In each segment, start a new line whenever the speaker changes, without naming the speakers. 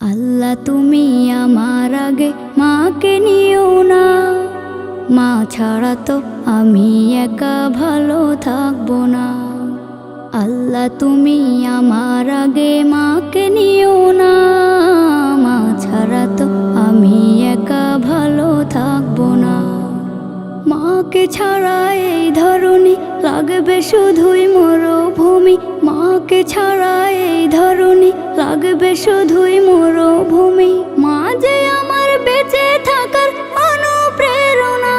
আল্লাহ তুমি আমার আগে মাকে নিও না, মা ছাড়া তো আমি একা ভালো থাকবো না। আল্লাহ তুমি আমার আগে মাকে নিও না, মা ছাড়া তো আমি একা ভালো থাকবো না। মাকে ছাড়া এই ধরনী লাগবে শুধুই মরুভূমি, মাকে ছাড়া এই ধরনী লাগবে শুধুই মরুভূমি। মা যে আমার বেঁচে থাকার অনুপ্রেরণা,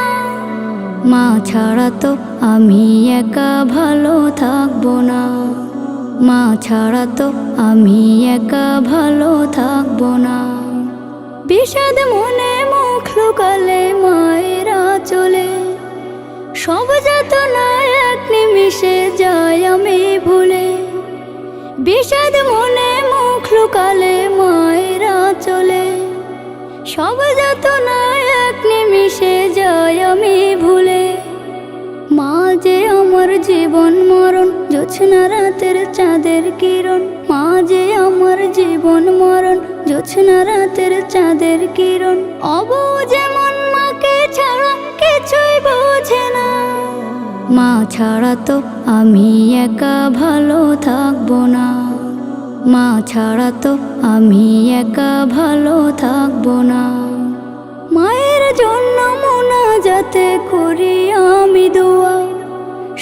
মা ছাড়া তো আমি একা ভালো থাকবো না। মা ছাড়া তো আমি একা ভালো থাকবো না। বিষাদ মনে মুখ লুকালে মায়েরা চলে, সব যাতনা এক নিমিষে যায় আমি ভুলে। বিষাদ মনে মুখ লুকালে মায়েরা চলে, সব যাতনা এক নিমিষে যায় আমি ভুলে। মা যে আমার জীবন মরণ, জোছনা রাতের চাঁদের কিরণ। মা যে আমার জীবন মরণ, জোছনা রাতের চাঁদের কিরণ। অবুঝ মন মাকে ছাড়া কিছুই বোঝে না, মা ছাড়া তো আমি একা ভালো থাকবো না। মা ছাড়া তো আমি একা ভালো থাকবো না। মায়ের জন্য মোনাজাতে করি আমি দোয়া,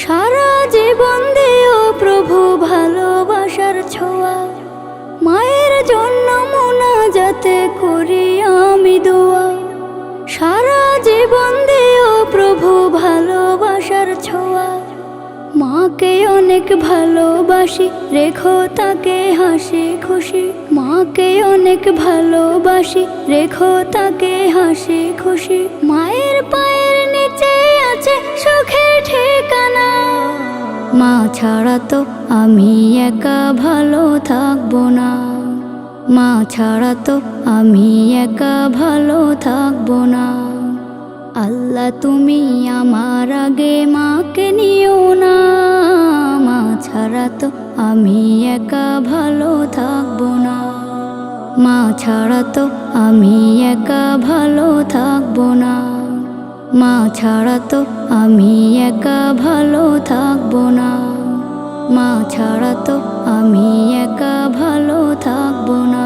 সারা জীবন দিও প্রভু ভালোবাসার ছোঁয়া। মায়ের জন্য মোনাজাতে করি আমি দোয়া, সারা জীবন দিও প্রভু ভালোবাসার ছোঁয়া। মাকে অনেক ভালোবাসি, রেখো তাকে হাসি খুশি। মাকে অনেক ভালোবাসি, রেখো তাকে হাসি খুশি। মায়ের পায়ের নিচে আছে সুখের ঠিকানা, মা ছাড়া তো আমি একা ভালো থাকবো না। মা ছাড়া তো আমি একা ভালো থাকবো না। আল্লাহ তুমি আমার আগে মাকে নিও না, মা ছাড়া তো আমি একা ভালো থাকবো না। মা ছাড়া তো আমি একা ভালো থাকবো না। মা ছাড়া তো আমি একা ভালো থাকবো না। মা ছাড়া তো আমি একা ভালো থাকবো না।